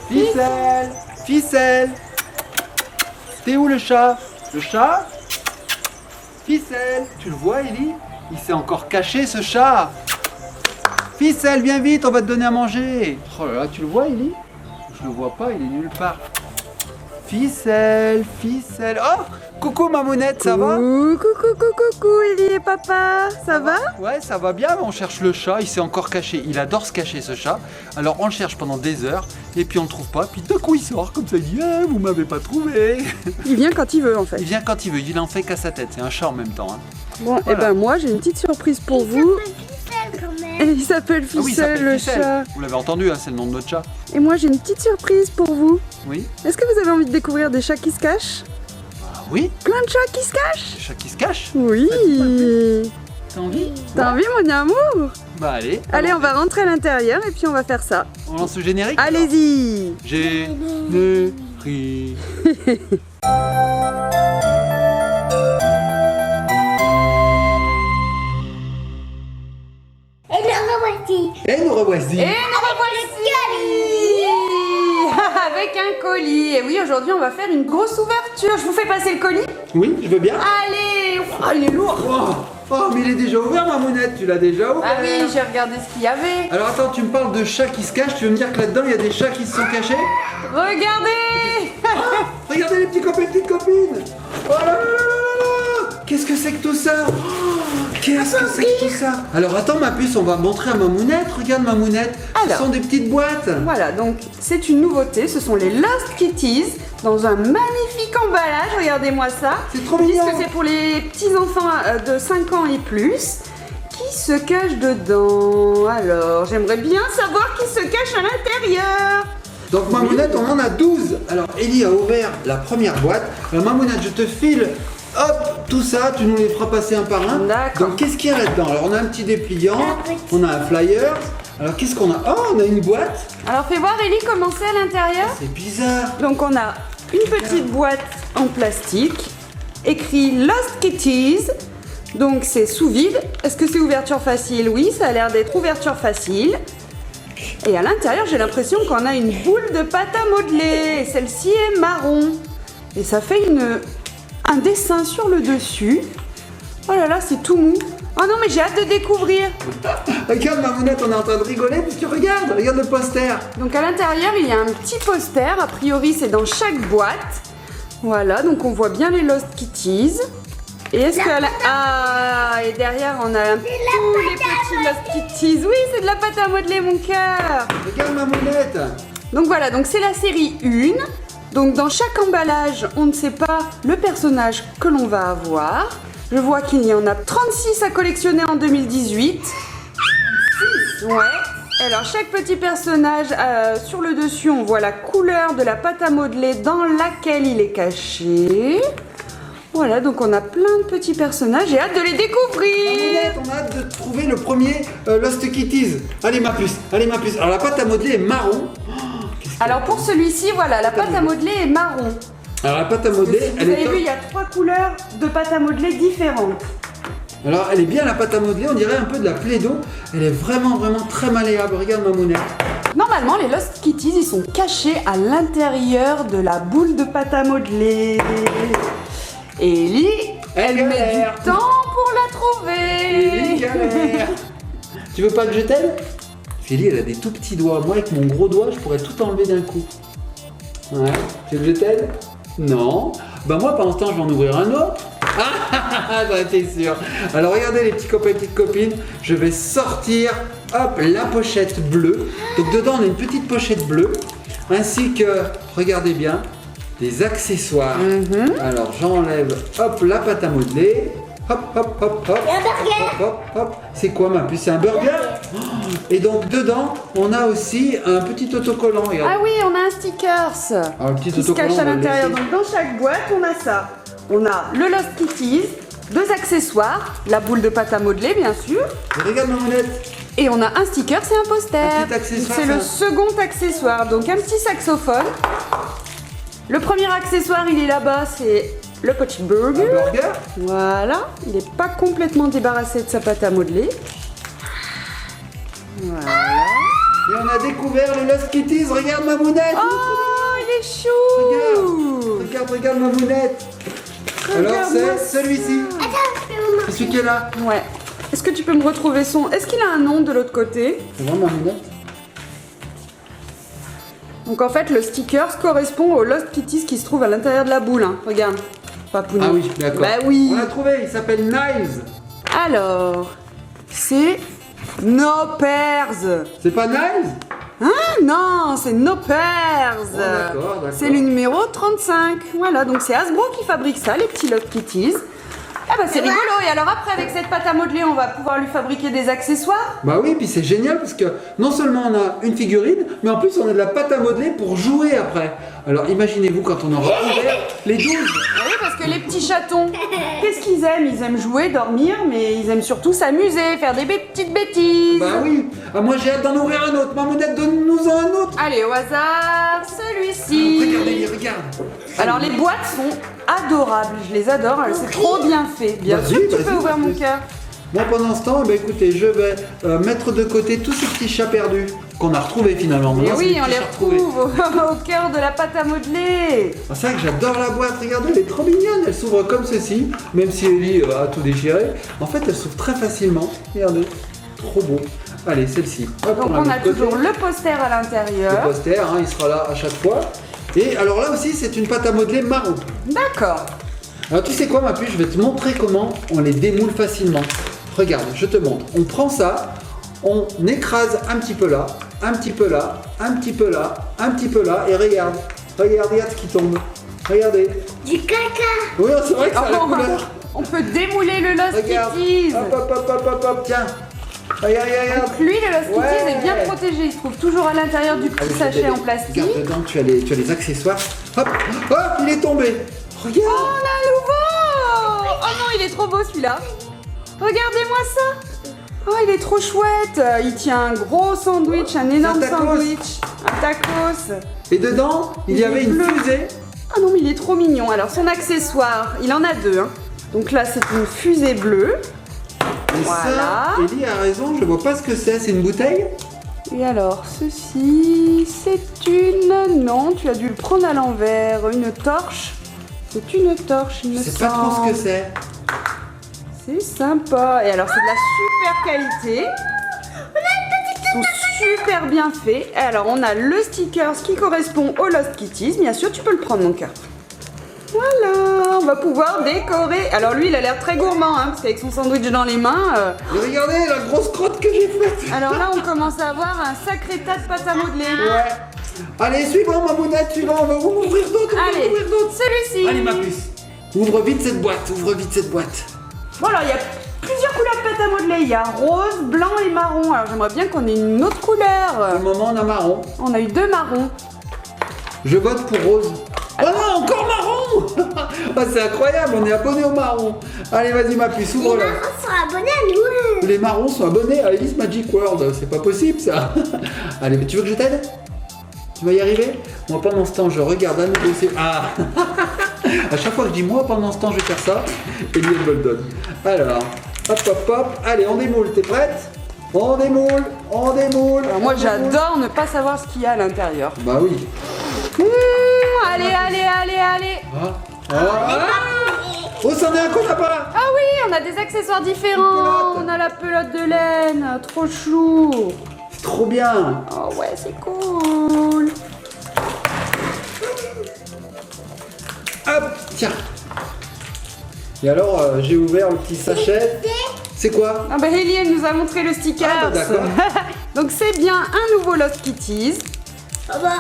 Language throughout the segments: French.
Ficelle, ficelle. T'es où le chat? Le chat? Ficelle, tu le vois, Ellie? Il s'est encore caché, ce chat. Ficelle, viens vite, on va te donner à manger. Oh là là, tu le vois, Ellie? Je le vois pas, il est nulle part. Ficelle, ficelle. Oh, coucou Mamounette, ça va? Coucou, Ellie et papa, ça va? Ouais, ça va bien, mais on cherche le chat, il s'est encore caché. Il adore se cacher, ce chat. Alors on le cherche pendant des heures, et puis on le trouve pas. Puis d'un coup il sort, comme ça il dit ah, vous m'avez pas trouvé. Il vient quand il veut en fait. Il vient quand il veut, il en fait qu'à sa tête. C'est un chat en même temps. Hein. Bon, Voilà. et ben moi j'ai une petite surprise pour vous. Et il s'appelle Ah oui, il Ficelle, s'appelle le Ficelle. chat. Vous l'avez entendu, hein, c'est le nom de notre chat. Et moi j'ai une petite surprise pour vous. Oui. Est-ce que vous avez envie de découvrir des chats qui se cachent? Ah oui, Plein de chats qui se cachent? le chat qui se cache. Oui. T'as envie? T'as envie mon amour? Bah allez. Allez, on va rentrer à l'intérieur et puis on va faire ça. On lance le générique. Allez-y. Générique. Et nous revoici. Et nous revoici avec un colis. Et oui, aujourd'hui on va faire une grosse ouverture. Je vous fais passer le colis? Oui, je veux bien. Allez. Oh, il est lourd. Oh, mais il est déjà ouvert, Mamounette, tu l'as déjà ouvert. Ah oui, j'ai regardé ce qu'il y avait. Alors attends, tu me parles de chats qui se cachent, tu veux me dire que là-dedans il y a des chats qui se sont cachés? Regardez. Regardez les petits copains et petites copines. Oh là là là là là. Qu'est-ce que c'est que tout ça? Qu'est-ce que c'est que tout ça? Alors attends ma puce, on va montrer à Mamounette. Regarde Mamounette, ce Alors. sont des petites boîtes. Voilà, donc c'est une nouveauté. Ce sont les Lost Kitties dans un magnifique emballage. Regardez-moi ça. C'est trop Ils disent mignon. que c'est pour les petits enfants de 5 ans et plus qui se cachent dedans. Alors, j'aimerais bien savoir qui se cache à l'intérieur. Donc Mamounette, on en a 12. Alors Ellie a ouvert la première boîte. Alors Mamounette, je te file, hop, tout ça, tu nous les feras passer un par un. D'accord. Donc qu'est-ce qu'il y a là-dedans? Alors on a un petit dépliant, on a un flyer. Alors qu'est-ce qu'on a? Oh, on a une boîte. Alors, fais voir Ellie comment c'est à l'intérieur. C'est bizarre. Donc, on a une petite boîte en plastique, écrit Lost Kitties. Donc, c'est sous vide. Est-ce que c'est ouverture facile? Oui, ça a l'air d'être ouverture facile. Et à l'intérieur, j'ai l'impression qu'on a une boule de pâte à modeler. Et celle-ci est marron. Et ça fait un dessin sur le dessus. Oh là là, c'est tout mou. Oh non, mais j'ai hâte de découvrir. Regarde Mamounette, on est en train de rigoler parce que regarde le poster. Donc à l'intérieur, il y a un petit poster. A priori, c'est dans chaque boîte. Voilà, donc on voit bien les Lost Kitties. Et est-ce que ah, et derrière, on a tous les petits Lost Kitties. Oui, c'est de la pâte à modeler, mon cœur. Regarde Mamounette. Donc voilà, donc c'est la série 1. Donc dans chaque emballage, on ne sait pas le personnage que l'on va avoir. Je vois qu'il y en a 36 à collectionner en 2018. Ouais. Alors chaque petit personnage, sur le dessus, on voit la couleur de la pâte à modeler dans laquelle il est caché. Voilà, donc on a plein de petits personnages. J'ai hâte de les découvrir. Mamounette, on a hâte de trouver le premier Lost Kitties. Allez ma puce, allez ma puce. Alors la pâte à modeler est marron. Alors pour celui-ci, voilà, la pâte à modeler est marron. Alors la pâte à modeler, Vous elle avez est top. vu, il y a 3 couleurs de pâte à modeler différentes. Alors elle est bien la pâte à modeler, on dirait un peu de la Play-Doh. Elle est vraiment très malléable. Regarde Mamounette. Normalement, les Lost Kitties, ils sont cachés à l'intérieur de la boule de pâte à modeler. Et Ellie, elle met galère. du temps pour la trouver. Ellie galère. Tu veux pas que je t'aide? Ellie, elle a des tout petits doigts. Moi, avec mon gros doigt, je pourrais tout enlever d'un coup. Ouais. Tu veux que je t'aide? Non. Bah moi, pendant ce temps, je vais en ouvrir un autre. Ah, j'en étais sûr. Alors, regardez les petits copains et petites copines. Je vais sortir, hop, la pochette bleue. Donc, dedans, on a une petite pochette bleue. Ainsi que, regardez bien, des accessoires. Alors, j'enlève, hop, la pâte à modeler. Hop, hop, hop, hop. Et un burger. Hop, hop, hop. C'est quoi ma puce? C'est un burger? Et donc, dedans, on a aussi un petit autocollant. Regarde. Ah oui, on a un stickers Alors, le petit qui se autocollant, cache on à va le l'intérieur. laisser. Donc dans chaque boîte, on a ça. On a le Lost Kitties, 2 accessoires, la boule de pâte à modeler bien sûr, Et regarde Mamounette. et on a un sticker, c'est un poster. Un petit accessoire, C'est le ça. second accessoire, donc un petit saxophone. Le premier accessoire, il est là-bas, c'est le petit Un burger. burger. Voilà, il n'est pas complètement débarrassé de sa pâte à modeler. Voilà. Et on a découvert le Lost Kitties. Regarde Mamounette. Oh, il est chou. Regarde Mamounette. Alors c'est celui-ci. C'est celui qui est là. Ouais. Est-ce que tu peux me retrouver son... Est-ce qu'il a un nom de l'autre côté? C'est vraiment Mamounette. Donc en fait, le sticker correspond au Lost Kitties qui se trouve à l'intérieur de la boule. Hein. Regarde, Papounet. Ah oui, d'accord. Bah oui. On l'a trouvé, il s'appelle Niles. Alors, c'est No Pairs. C'est pas Niles? Hein? Non, c'est No Pairs. Oh, d'accord. C'est le numéro 35. Voilà, donc c'est Hasbro qui fabrique ça, les petits Lost Kitties. Ah bah c'est rigolo. Et alors après, avec cette pâte à modeler, on va pouvoir lui fabriquer des accessoires. Bah oui, puis c'est génial parce que non seulement on a une figurine, mais en plus on a de la pâte à modeler pour jouer après. Alors imaginez-vous quand on aura ouvert les 12. Ah oui, parce que les petits chatons, qu'est-ce qu'ils aiment? Ils aiment jouer, dormir, mais ils aiment surtout s'amuser, faire des petites bêtises. Bah oui. Ah, moi j'ai hâte d'en ouvrir un autre. Mamounette, donne-nous un autre. Allez, au hasard, celui-ci. Regardez, regarde. Alors les boîtes sont adorables, je les adore, c'est trop bien fait. Bien sûr que tu peux ouvrir mon cœur. Moi pendant ce temps, écoutez, je vais mettre de côté tous ces petits chats perdus qu'on a retrouvés finalement. Et Maintenant, c'est oui, des on petits les chats retrouvés. retrouve au cœur de la pâte à modeler. Ah, c'est vrai que j'adore la boîte, regardez, elle est trop mignonne, elle s'ouvre comme ceci, même si Ellie a tout déchiré. En fait, elle s'ouvre très facilement, regardez, trop beau. Allez, celle-ci. Hop, Donc la on met a de côté. toujours le poster à l'intérieur. Le poster, hein, il sera là à chaque fois. Et alors là aussi, c'est une pâte à modeler marron. D'accord. Alors tu sais quoi ma puce, je vais te montrer comment on les démoule facilement. Regarde, je te montre. On prend ça, on écrase un petit peu là, un petit peu là, un petit peu là, un petit peu là, et regarde. Regarde ce qui tombe. Regardez. Du caca. Oui, c'est vrai que ça a la Oh, couleur. on peut démouler le Lost Regarde. Kitties. Hop, tiens. Regarde. Donc lui, le Lost Ouais. Kitties est bien protégé. Il se trouve toujours à l'intérieur du petit sachet en plastique. Regarde dedans, tu as les accessoires. Hop, il est tombé. Oh, Regarde. on a un nouveau. Oh non, il est trop beau celui-là. Regardez-moi ça. Oh, il est trop chouette. Il tient un gros sandwich, un énorme tacos. sandwich, un tacos. Et dedans, il y avait une bleu. fusée. Ah non, mais il est trop mignon. Alors, son accessoire, il en a deux. Hein. Donc là, c'est une fusée bleue. Et Voilà. ça, Ellie a raison, je vois pas ce que c'est. C'est une bouteille? Et alors, ceci, c'est une... Non, tu as dû le prendre à l'envers. Une torche. C'est une torche, il me Je semble. sais pas trop ce que c'est. C'est sympa. Et alors, c'est de la super qualité. Ils sont super bien faits. Et alors, on a le sticker qui correspond au Lost Kitties. Bien sûr, tu peux le prendre, mon cœur. Voilà, on va pouvoir décorer. Alors lui, il a l'air très gourmand, hein, parce qu'avec son sandwich dans les mains... Et regardez la grosse crotte que j'ai faite. Alors là, on commence à avoir un sacré tas de pâte à modeler. Ouais. Allez, suivant Mamounette, suivant, on va ouvrir d'autres, Allez, celui-ci. Allez ma puce, ouvre vite cette boîte, Bon, alors, il y a plusieurs couleurs de pâte à modeler. Il y a rose, blanc et marron. Alors, j'aimerais bien qu'on ait une autre Pour couleur. le moment, on a marron. On a eu deux marrons. Je vote pour rose. Oh non, encore marron. Ah, c'est incroyable, on est abonné au marron. Allez, vas-y ma puce, Les ouvre-la. marrons sont abonnés à nous. Les marrons sont abonnés à Alice Magic World, c'est pas possible ça. Allez, mais tu veux que je t'aide? Tu vas y arriver? Moi pendant ce temps je regarde à nouveau ces... Ah. À chaque fois que je dis moi pendant ce temps je vais faire ça, et lui elle me le donne. Alors, hop, allez on démoule, t'es prête? On démoule. Alors, moi, j'adore ne pas savoir ce qu'il y a à l'intérieur. Bah oui. Allez. Oh, c'en est un qu'on n'a pas. Ah oui, on a des accessoires différents. Une pelote. On a la pelote de laine, trop chou. C'est trop bien. Oh ouais, c'est cool. Hop, tiens. Et alors, j'ai ouvert le petit sachet. C'est quoi? Ah bah Ellie, elle nous a montré le sticker. Ah bah, d'accord. Donc c'est bien un nouveau Lost Kitties. Oh bah.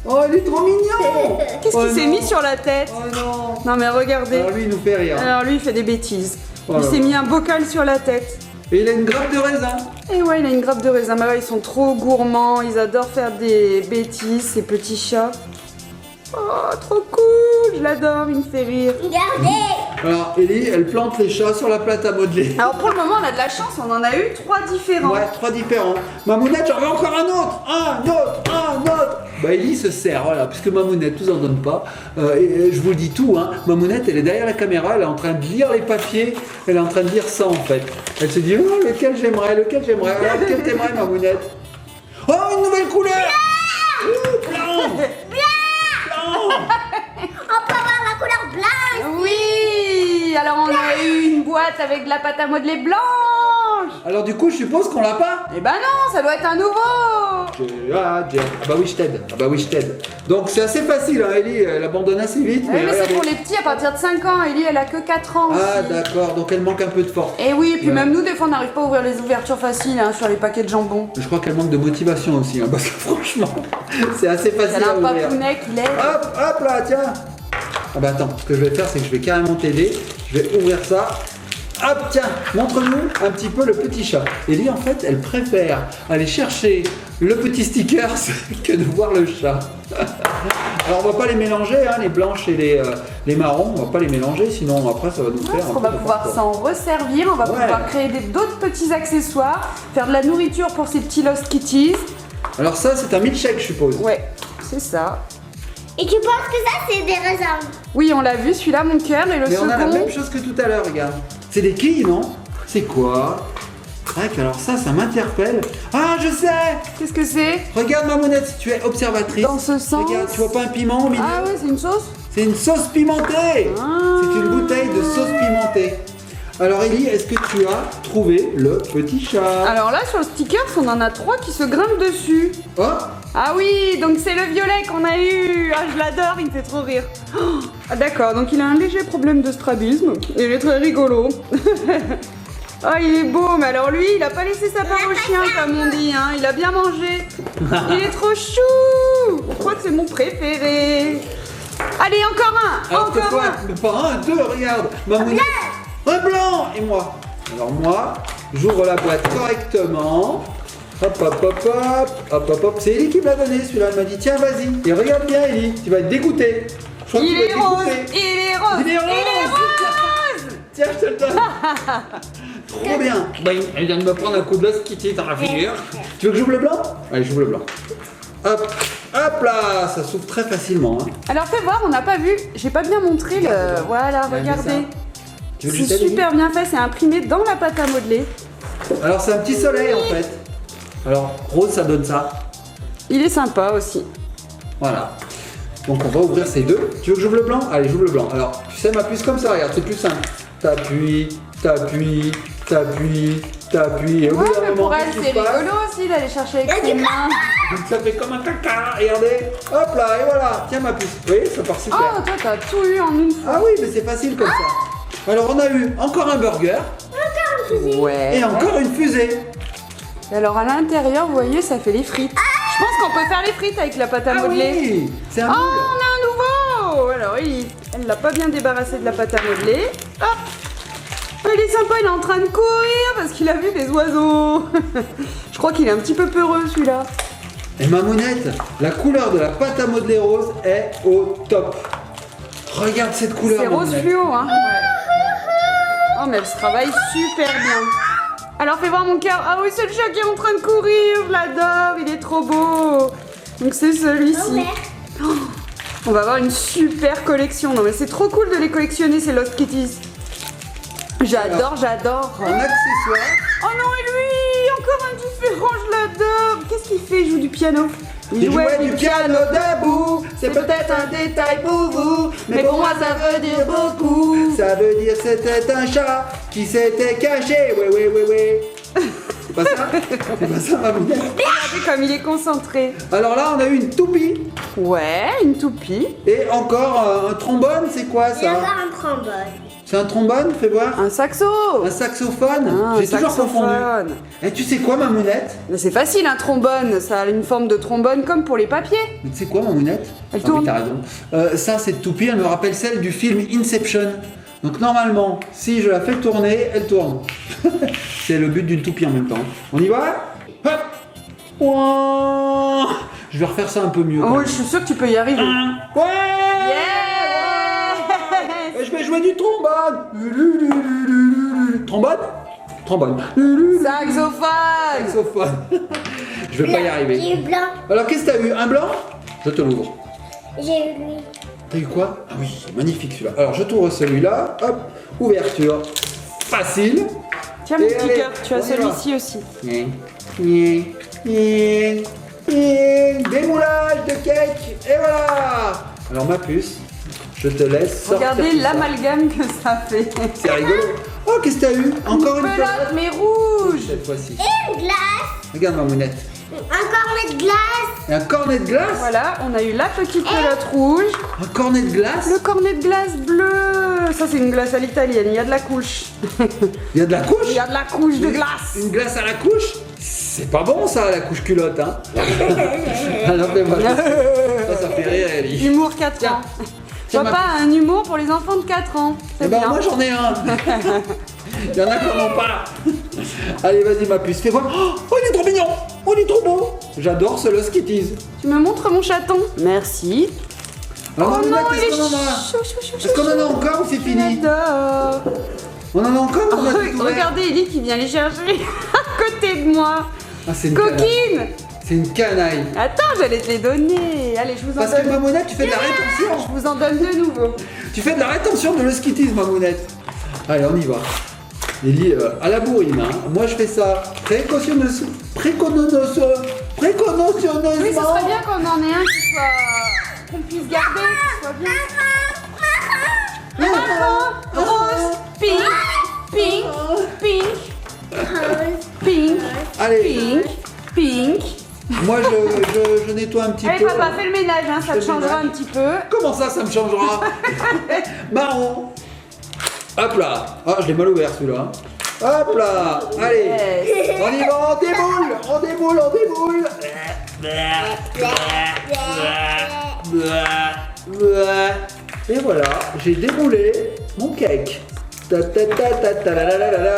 Oh, il est trop mignon. Qu'est-ce Oh qu'il s'est non. mis sur la tête? Oh non. Non mais regardez. Alors lui, il nous fait rire. Alors lui, il fait des bêtises. Oh Il là s'est là. mis un bocal sur la tête. Et il a une grappe de raisin. Et ouais, il a une grappe de raisin. Mais ouais, ils sont trop gourmands. Ils adorent faire des bêtises, ces petits chats. Oh, trop cool. Je l'adore, il me fait rire. Regardez. Alors, Ellie, elle plante les chats sur la plate à modeler. Alors pour le moment, on a de la chance. On en a eu 3 différents. Ouais, 3 différents. Mamounette, j'en veux encore un autre. Bah, Ellie se sert, voilà, puisque Mamounette nous en donne pas. Et je vous le dis tout, hein. Mamounette, elle est derrière la caméra, elle est en train de lire les papiers. Elle est en train de lire ça, en fait. Elle se dit, oh, lequel j'aimerais. Alors, lequel t'aimerais, Mamounette? Oh, une nouvelle couleur. Ouh, blanc. Blanc. On peut avoir la couleur blanche. Oui. Alors on a eu une boîte avec de la pâte à modeler blanche. Alors du coup, je suppose qu'on l'a pas. Eh ben non, ça doit être un nouveau. Ah bah oui, je t'aide. Ah bah oui, je t'aide. Donc c'est assez facile, hein, Ellie, elle abandonne assez vite. Oui, mais c'est regardez. pour les petits à partir de 5 ans. Ellie, elle a que 4 ans Ah aussi. d'accord, donc elle manque un peu de force. Et oui, et puis Ouais. même nous, des fois, on n'arrive pas à ouvrir les ouvertures faciles hein, sur les paquets de jambon. Je crois qu'elle manque de motivation aussi, hein, parce que franchement, c'est assez facile Elle a à un ouvrir. papounet qui l'aide. Hop, hop là, tiens. Ah bah attends, ce que je vais faire, c'est que je vais carrément t'aider. Je vais ouvrir ça. Hop, tiens, montre-nous un petit peu le petit chat. Ellie, en fait, elle préfère aller chercher le petit sticker que de voir le chat. Alors, on va pas les mélanger, hein, les blanches et les marrons. On va pas les mélanger, sinon après, ça va nous faire. On va pouvoir s'en resservir, on va Ouais. pouvoir créer d'autres petits accessoires, faire de la nourriture pour ces petits Lost Kitties. Alors ça, c'est un milkshake, je suppose. Ouais, c'est ça. Et tu penses que ça, c'est des raisins? Oui, on l'a vu, celui-là, mon cœur, et le Mais on a la second. même chose que tout à l'heure, regarde. C'est des quilles, non? C'est quoi? Ah, alors ça m'interpelle. Ah, je sais! Qu'est-ce que c'est? Regarde, Mamounette, si tu es observatrice. Dans ce sens. Regarde, tu vois pas un piment au milieu? Ah ouais, c'est une sauce? C'est une sauce pimentée. Ah. C'est une bouteille de sauce pimentée. Alors, Ellie, est-ce que tu as trouvé le petit chat? Alors là, sur le sticker, on en a 3 qui se grimpent dessus. Oh! Ah oui, donc c'est le violet qu'on a eu. Ah, je l'adore, il me fait trop rire. Oh, ah, d'accord, donc il a un léger problème de strabisme. Il est très rigolo. Ah, il est beau, mais alors lui, il a pas laissé sa part au chien, comme on dit, hein. Il a bien mangé. Il est trop chou. Je crois que c'est mon préféré. Allez, encore un. Alors, c'est Encore quoi? un. Mais pas un, deux, regarde! Mamounette! Un blanc! Et moi? Alors, moi, j'ouvre la boîte correctement. Hop, hop, hop, hop, hop, hop, hop. C'est Ellie qui me l'a donné celui-là. Elle m'a dit, tiens, vas-y. Et regarde bien, Ellie. Tu vas être dégoûtée. Je crois que tu Il vas est être rose. dégoûtée. Il est rose. Il est rose. Tiens, je te le donne. Trop bien. Bah, elle vient de me prendre un coup de Lost Kitty dans la figure. Tu veux que j'ouvre le blanc? Allez, j'ouvre le blanc. Hop, hop là. Ça s'ouvre très facilement. Hein. Alors fais voir, on n'a pas vu. J'ai pas bien montré le. Voilà, Ouais, mais regardez. Tu veux que C'est je t'aide, Ellie? super bien fait, c'est imprimé dans la pâte à modeler. Alors, c'est un petit soleil en fait. Alors, rose, ça donne ça. Il est sympa aussi. Voilà. Donc, on va ouvrir ces deux. Tu veux que j'ouvre le blanc? Allez, j'ouvre le blanc. Alors, tu sais, ma puce comme ça, regarde, c'est plus simple. T'appuies, t'appuies, t'appuies, t'appuies. Et au bout Ouais, d'un mais moment, pour elle, qu'est-ce qui c'est se passe? rigolo aussi d'aller chercher avec ses mains. Donc, ça fait comme un caca. Regardez. Hop là, et voilà. Tiens, ma puce. Vous voyez, ça part super. Oh, toi, t'as tout eu en une fois. Ah oui, mais c'est facile comme ça. Alors, on a eu encore un burger Ouais. et encore une fusée. Et alors à l'intérieur, vous voyez, ça fait les frites. Je pense qu'on peut faire les frites avec la pâte à Ah modeler. oui, c'est un Oh, moule. on a un nouveau. Alors, elle l'a pas bien débarrassé de la pâte à modeler. Hop. Oh, il est sympa, il est en train de courir parce qu'il a vu des oiseaux. Je crois qu'il est un petit peu peureux celui-là. Et Mamounette, la couleur de la pâte à modeler rose est au top. Regarde cette couleur. C'est rose Mamounette. fluo, hein. Ouais. Oh, mais elle se travaille super bien. Alors fais voir mon cœur. Ah oui, c'est le chat qui est en train de courir. Je l'adore, il est trop beau. Donc c'est celui-ci. On va avoir une super collection. Non mais c'est trop cool de les collectionner ces Lost Kitties. J'adore, j'adore. En accessoire, Oh non, et lui, encore un différent, je l'adore. Qu'est-ce qu'il fait? Il joue du piano. il jouait du piano debout. C'est peut-être un détail pour vous, Mais pour moi, ça veut dire beaucoup. Ça veut dire c'était un chat qui s'était caché. Oui, oui, oui, oui. C'est pas ça? C'est pas ça, Mamounette? Regardez comme il est concentré. Alors là, on a eu une toupie Ouais, une toupie. et encore un trombone. C'est quoi Il y a ça? encore un trombone. C'est un trombone, fais voir. Un saxo. Un saxophone. Ah, J'ai un toujours confondu. saxophone. Et tu sais quoi, Mamounette? Mais c'est facile, un trombone. Ça a une forme de trombone comme pour les papiers. Mais tu sais quoi, Mamounette? Elle Ah oui, tourne. t'as raison. Ça, cette toupie, elle me rappelle celle du film Inception. Donc normalement, si je la fais tourner, elle tourne. C'est le but d'une toupie en même temps. On y va? Hop! Ouah. Je vais refaire ça un peu mieux. quand Oh, même. je suis sûre que tu peux y arriver. Ouais! Yeah. Et je vais jouer du trombone. Trombone? Trombone. Saxophone. Saxophone. Je vais pas y J'ai arriver. eu blanc. Alors qu'est-ce que t'as eu? Un blanc? Je te l'ouvre. J'ai eu lui. T'as eu quoi? Ah oui, magnifique celui-là. Alors je t'ouvre celui-là. Hop, ouverture. Facile. Tiens, mon Et petit allez, cœur, tu as on y va. celui-ci aussi. Gné, gné, Démoulage de cake. Et voilà. Alors ma puce, je te laisse sortir. Regardez tout ça. l'amalgame que ça fait. C'est rigolo. Oh, qu'est-ce que t'as eu? Encore une Pelote, pelote mais rouge. cette fois-ci. Et une glace. Regarde ma mounette. Un cornet de glace. Et un cornet de glace. Voilà, on a eu la petite pelote rouge. Un cornet de glace. Le cornet de glace bleu. Ça, c'est une glace à l'italienne. Il y a de la couche. Il y a de la couche. Il y a de la couche de glace. Une glace à la couche. C'est pas bon ça, la couche culotte, hein. Alors fais-moi. Ça fait rire, Ellie. Humour 4 Tiens. ans. Tiens, Papa a un humour pour les enfants de 4 ans. Eh C'est ben bien. moi j'en ai un. Il y en a qui n'en ont pas. Allez, vas-y ma puce, fais voir. Oh, il est trop mignon. Oh, il est trop beau. J'adore ce Lost Kitties. Tu me montres mon chaton? Merci. Alors, Oh non, qu'est-ce il est qu'on en a chou, chou, chou, Est-ce qu'on en a encore ou c'est fini? J'adore. On en a encore ou on a tout ouvert? Regardez Ellie qui vient les chercher à côté de moi. Ah, c'est une canaille. Coquine. C'est une canaille. Attends, j'allais te les donner. Allez, je vous en Parce que donne. Mamounette, tu fais de la rétention. Je vous en donne de nouveau. Tu fais de la rétention de Lost Kitties, Mamounette. Allez, on y va. Ellie, à la bourrine, hein. Moi je fais ça précautionneusement. Oui, ce serait bien qu'on en ait un qu'on puisse garder, qui soit bien. Rose, pink, pink, pink, pink, Allez, pink, pink. moi je nettoie un petit Allez, peu. papa, fais le ménage, hein, ça Je te fais le changera un ménage. petit peu. Comment ça me changera? Marron. Hop là. Ah, je l'ai mal ouvert celui-là. Hop là. Allez. Yes. On y va, on déboule. On déboule, on déboule. Et voilà, j'ai déboulé mon cake. Ta ta ta ta ta la la la la la.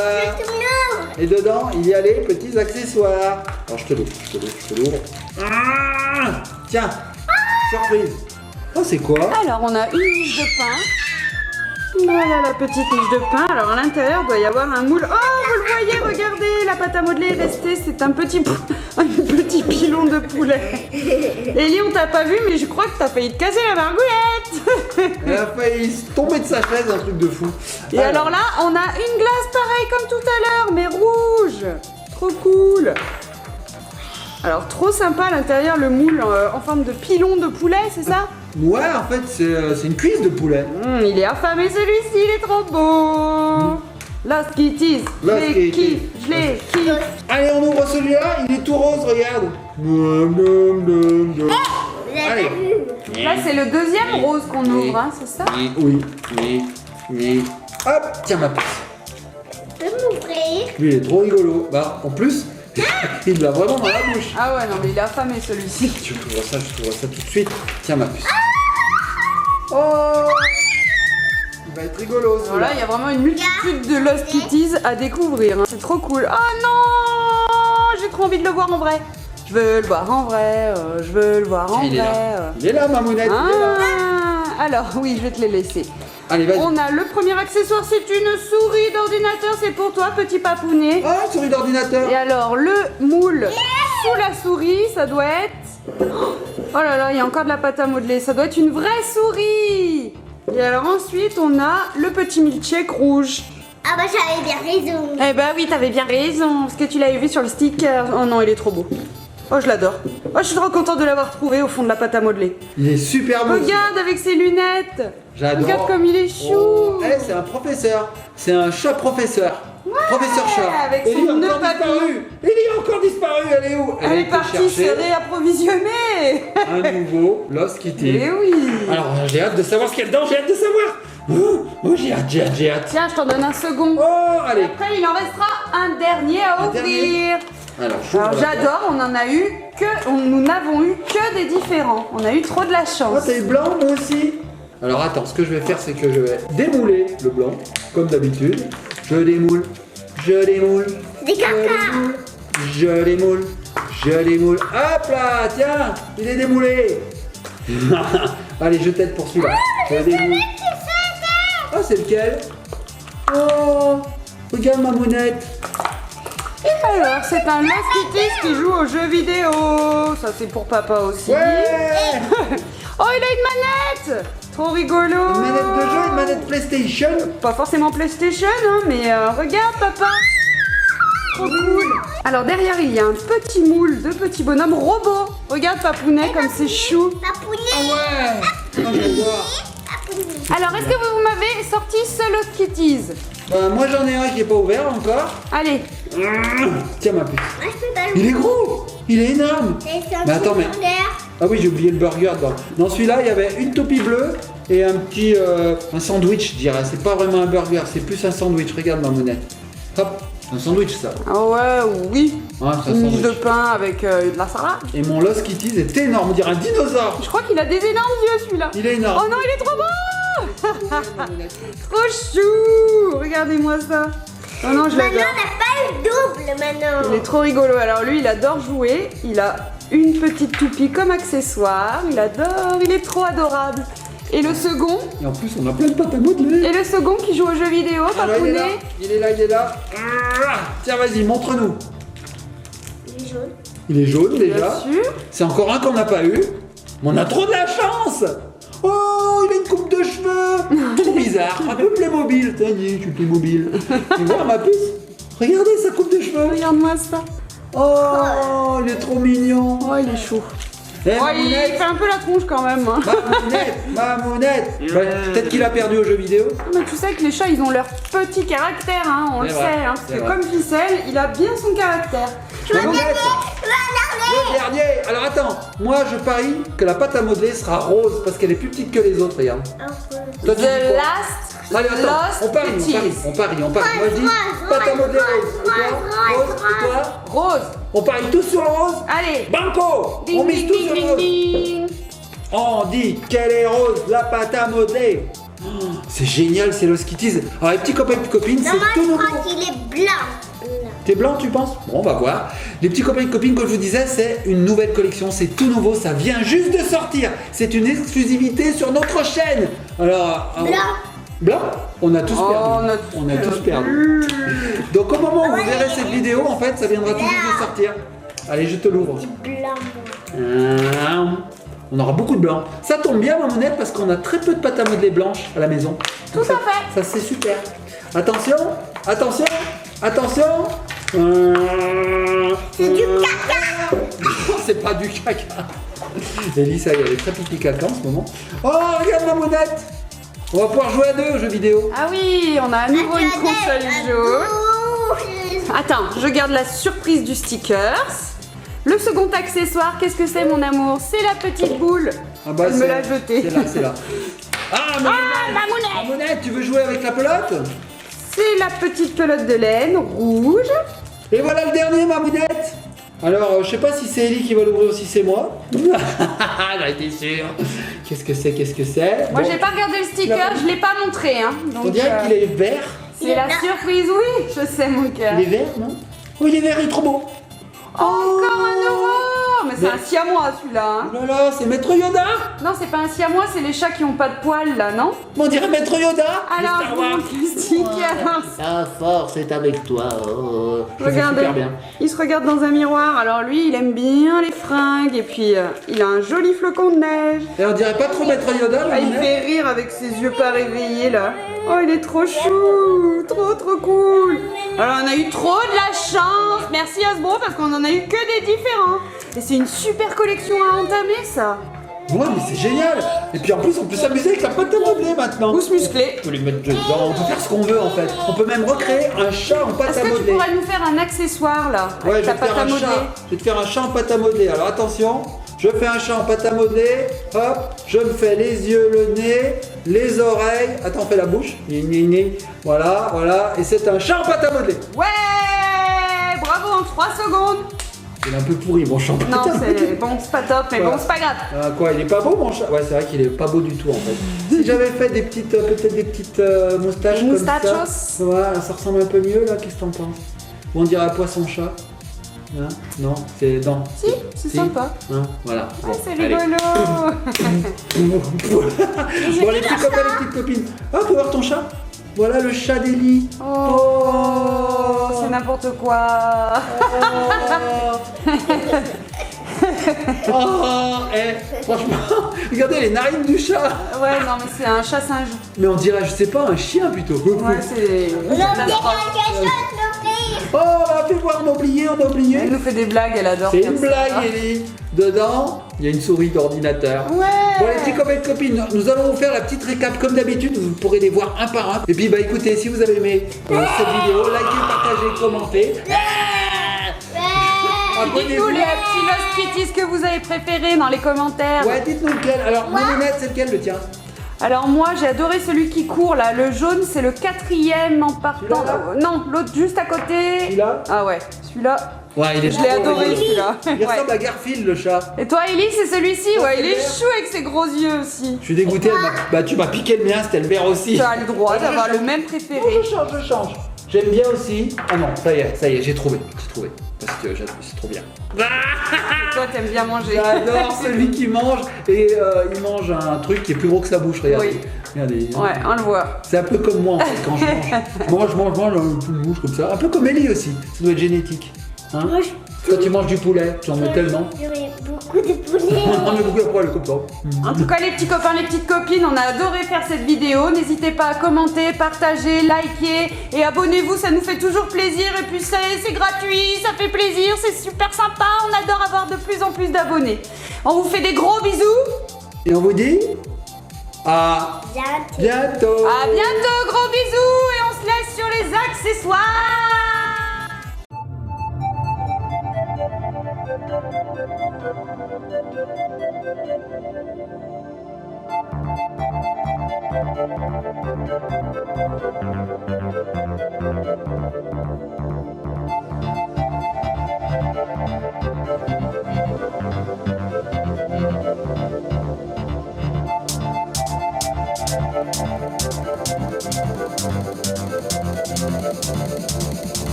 Et dedans, il y a les petits accessoires. Alors je te l'ouvre. Ah, tiens, surprise. Oh, c'est quoi? Alors, on a une miche de pain. Voilà la petite miche de pain. Alors, à l'intérieur, doit y avoir un moule. Oh, vous le voyez, regardez, la pâte à modeler est restée. C'est un petit pilon de poulet. Ellie, on t'a pas vu, mais je crois que t'as failli te casser la margoulette. Elle a failli tomber de sa chaise, un truc de fou. Et alors là, on a une glace pareille comme tout à l'heure, mais rouge. Trop cool. Alors, trop sympa à l'intérieur, le moule en forme de pilon de poulet, c'est ça? Ouais, en fait, c'est une cuisse de poulet. Il est affamé celui-ci, il est trop beau. Lost Kitties, je Lost les Kitties. kiffe, je les kiffe. Allez, on ouvre celui-là, il est tout rose, regarde. Blum, blum, blum, blum. Allez. Là, c'est le deuxième rose qu'on ouvre, hein, c'est ça? Oui. Hop, tiens ma puce. Je peux m'ouvrir. Lui, il est trop rigolo. Bah, en plus, il l'a vraiment dans la bouche. Ah ouais, non, mais il est affamé celui-ci. Je t'ouvre ça tout de suite. Tiens ma puce. Oh, il va être rigolo Alors celui-là. là, il y a vraiment une multitude de Lost Kitties à découvrir, hein. C'est trop cool. Oh non, j'ai trop envie de le voir en vrai. Je veux le voir en vrai, je veux le voir en Il est vrai. là. Il est là, ma mounette. il est là. Ah, alors oui, je vais te les laisser. Allez, vas-y. On a le premier accessoire, c'est une souris d'ordinateur, c'est pour toi, petit papounet. Ah, une souris d'ordinateur. Et alors, le moule sous la souris, ça doit être... Oh là là, il y a encore de la pâte à modeler, ça doit être une vraie souris. Et alors ensuite, on a le petit milkshake rouge. Ah bah j'avais bien raison. Eh bah oui, t'avais bien raison, parce que tu l'avais vu sur le sticker. Oh non, il est trop beau. Oh, je l'adore. Oh, je suis trop contente de l'avoir trouvé au fond de la pâte à modeler. Il est super beau. Regarde avec ses lunettes. J'adore. Regarde comme il est chou. Oh. Eh, c'est un professeur. C'est un chat professeur. Professeur chat. avec Ellie son a nœud encore papillon. disparu. Ellie a encore disparu. Elle est où? Elle est été partie se chercher réapprovisionner. un nouveau Lost Kitty. Eh oui. Alors, j'ai hâte de savoir ce qu'il y a dedans. J'ai hâte de savoir. Oh, j'ai hâte. Tiens, je t'en donne un second. Oh, allez. Après, il en restera un dernier à Un ouvrir. dernier. Alors, Alors, j'adore, on en a eu nous n'avons eu que des différents. On a eu trop de la Oh, chance. t'as eu blanc, moi aussi. Alors, attends, ce que je vais faire, c'est que je vais démouler le blanc, comme d'habitude. Je démoule. Des caca. Je démoule. Hop là, tiens, il est démoulé. Allez, je t'aide pour celui-là. Je démoule. Ah, c'est lequel? Oh, regarde ma mounette. Alors, c'est un Lost Kitties qui joue aux jeux vidéo. Ça, c'est pour papa aussi. Ouais. Oh, il a une manette. Trop rigolo. Une manette de jeu, une manette PlayStation. Pas forcément PlayStation, hein, mais regarde, papa. trop cool. Alors derrière, il y a un petit moule de petit bonhomme robot. Regarde Papounet comme c'est chou. Papounet. Ouais. Ah, j'adore. Alors, est-ce que vous m'avez sorti Hello Kitties? Moi j'en ai un qui est pas ouvert encore. Allez. Tiens ma puce. Moi, je peux pas Il est gros. Il est énorme. Mais attends, mais... Ah oui, j'ai oublié le burger dedans. Dans celui-là, il y avait une toupie bleue et un petit un sandwich, je dirais. C'est pas vraiment un burger, c'est plus un sandwich. Regarde ma monnaie. Hop, un sandwich ça. Ah ouais, oui. Ouais, c'est un Une miche de sandwich. pain avec de la salade. Et mon Lost Kitties est énorme, on dirait un dinosaure. Je crois qu'il a des énormes yeux celui-là. Il est énorme. Oh non, il est trop beau. Trop chou. Regardez-moi ça. Oh non, je Maintenant, l'adore. on n'a pas le double maintenant. Il est trop rigolo. Alors lui, il adore jouer. Il a une petite toupie comme accessoire. Il adore. Il est trop adorable. Et le second, Et en plus, on a plein de pâtes à modeler. et le second qui joue aux jeux vidéo, Ah, là, il est là, Papounet. il est là, il est là. Tiens, vas-y, montre-nous. Il est jaune. Il est jaune Bien déjà. sûr. C'est encore un qu'on n'a pas eu. Mais on a trop de la chance. Oh, il a une coupe de cheveux. Tout bizarre. Un peu Playmobil. Tiens, je suis Playmobil. Tu vois ma puce? Regardez sa coupe de cheveux. Regarde-moi ça. Oh, il est trop mignon. Oh, il est chou. Eh, Oh, il Mamounette, fait un peu la tronche quand même. Hein. Mamounette. Bah, peut-être qu'il a perdu aux jeux vidéo. Mais tu sais que les chats, ils ont leur petit caractère, hein, on le C'est sait. vrai, Hein, c'est parce que vrai. comme Ficelle, il a bien son caractère. Mamounette, le dernier. Alors attends, moi je parie que la pâte à modeler sera rose parce qu'elle est plus petite que les autres, regarde. Toi, tu dis The quoi? last Allez, attends, lost on parie. Moi je dis pâte à modeler rose. Et toi, rose. Et toi, Rose. on parie tous sur le rose. Allez. Banco. Ding, On mise ding, tous ding, sur le ding, rose. ding. On dit qu'elle est rose, la pâte à modeler. Oh, c'est génial, c'est Lost Kitties. Alors les petits copains et petites copines, Non, moi, c'est tout je nouveau. crois qu'il est blanc. T'es blanc, tu penses? Bon, on va voir. Les petits copains et copines, comme je vous disais, c'est une nouvelle collection. C'est tout nouveau, ça vient juste de sortir. C'est une exclusivité sur notre chaîne. Alors, Blanc. Blanc? On a tous Oh, perdu. On a tous perdu. Donc au moment où vous verrez cette vidéo, en fait, ça viendra tout juste de sortir. Allez, je te l'ouvre. Blanc. On aura beaucoup de blanc. Ça tombe bien, Mamounette, parce qu'on a très peu de pâte à modeler blanche à la maison. Tout à fait. Ça, c'est super. Attention, attention, attention. C'est du caca. C'est pas du caca. Elisa, elle est très pipi caca en ce moment. Oh, regarde Mamounette. On va pouvoir jouer à deux aux jeux vidéo. Ah oui, on a à nouveau une console jaune. Attends, je garde la surprise du stickers. Le second accessoire, qu'est-ce que c'est mon amour? C'est la petite boule. Ah bah, Elle me l'a jetée. C'est là, c'est là. Ah, Mamounette. Mamounette, tu veux jouer avec la pelote? C'est la petite pelote de laine rouge. Et voilà le dernier, Mamounette. Alors, je sais pas si c'est Ellie qui va l'ouvrir ou si c'est moi. J'en étais sûr. Qu'est-ce que c'est? Qu'est-ce que c'est? Moi, Bon, j'ai pas regardé le sticker, je l'ai pas montré. Hein. on Donc, dirait qu'il est vert. c'est la surprise, oui, je sais mon cœur. Il est vert, non? Oh, il est vert, il est trop beau. Encore un euro. Mais c'est un siamois celui-là. Hein. Oh là là, c'est Maître Yoda. Non, c'est pas un siamois, c'est les chats qui ont pas de poils là, non? On dirait Maître Yoda. de Alors, Star je vous Wars. montre le sticker. La force est avec toi. Oh, je fais Regardez, super bien. il se regarde dans un miroir. Alors lui, il aime bien les fringues et puis il a un joli flocon de neige. Et on dirait pas trop Maître Yoda, Ah, il Mamounette? fait rire avec ses yeux pas réveillés là. Oh, il est trop chou, trop cool. Alors on a eu trop de la chance. Merci Hasbro parce qu'on en a eu que des différents. Et c'est une super collection à entamer ça. Ouais, mais c'est génial. Et puis en plus, on peut s'amuser avec la pâte à modeler maintenant. Pouce musclé. On peut les mettre dedans, on peut faire ce qu'on veut en fait. On peut même recréer un chat en pâte Est-ce à que tu modeler. pourrais nous faire un accessoire là Ouais, avec je ta vais te pâte faire à un modeler? chat. Je vais te faire un chat en pâte à modeler. Alors attention, je fais un chat en pâte à modeler. Hop, je me fais les yeux, le nez, les oreilles. Attends, on fait la bouche. Voilà, voilà. Et c'est un chat en pâte à modeler. Ouais, bravo en 3 secondes. Il est un peu pourri mon chat en pâte Non, à modeler. c'est bon, c'est pas top, mais bon, c'est pas grave. Ah, quoi, il est pas beau mon chat? Ouais, c'est vrai qu'il est pas beau du tout en fait. Si j'avais fait des petites, peut-être des petites moustaches comme Moustachos. ça, voilà, ça ressemble un peu mieux là. Qu'est-ce que t'en penses? Ou on dirait un poisson-chat? Hein? Non, c'est non. Si, c'est sympa. Hein? Voilà. Ouais, Bon, c'est allez. rigolo. Bon, les petits copains, les petites copines. Ah, tu veux voir ton chat? Voilà le chat d'Ellie. Oh, c'est n'importe quoi. Oh, franchement, regardez les narines du chat. Ouais, non, mais c'est un chat singe. Mais on dirait, je sais pas, un chien plutôt. Ouais, c'est. Non, il y a quelque chose d'ouvrir. Oh, on a fait voir, on a oublié. Elle nous fait des blagues, elle adore C'est faire une ça. blague, Ellie. Dedans, il y a une souris d'ordinateur. Ouais. Bon, les petits copains et copines, nous allons vous faire la petite récap comme d'habitude. Vous pourrez les voir un par un. Et puis, bah écoutez, si vous avez aimé cette vidéo, likez, partagez, commentez. Dites-nous Abonnez-vous. les petits Lost Kitties que vous avez préférés dans les commentaires. Ouais, dites-nous lequel. Alors, Mounette, c'est lequel le tien? Alors moi j'ai adoré celui qui court là, le jaune c'est le 4e en partant. Celui-là, Non, l'autre juste à côté. Celui-là? Ah ouais, celui-là. Ouais, il est Je l'ai trop adoré mignon. celui-là. Il Ouais. ressemble à Garfield, le chat. Et toi Ellie c'est celui-ci, Ça, ouais, c'est il est vert. chou avec ses gros yeux aussi. Je suis dégoûté, bah tu m'as piqué le mien, c'était le vert aussi. Tu as le droit Je d'avoir change. le même Non, préféré. je change. J'aime bien aussi. Ah non, ça y est, j'ai trouvé. Parce que c'est trop bien. Toi t'aimes bien manger. J'adore celui qui mange et il mange un truc qui est plus gros que sa bouche, regardez. Oui. Regardez. Ouais, on le voit. C'est un peu comme moi en fait quand je mange. Je mange un peu de bouche comme ça. Un peu comme Ellie aussi. Ça doit être génétique. Hein? Moi, Toi tu manges du poulet, tu en mets tellement. J'aurais beaucoup de poulet. On met beaucoup de poils comme ça. En tout cas les petits copains, les petites copines, on a adoré faire cette vidéo. N'hésitez pas à commenter, partager, liker et abonnez-vous, ça nous fait toujours plaisir. Et puis c'est gratuit, ça fait plaisir, c'est super sympa. On adore avoir de plus en plus d'abonnés. On vous fait des gros bisous. Et on vous dit à Bientôt. bientôt. À bientôt, gros bisous. Et on se laisse sur les accessoires.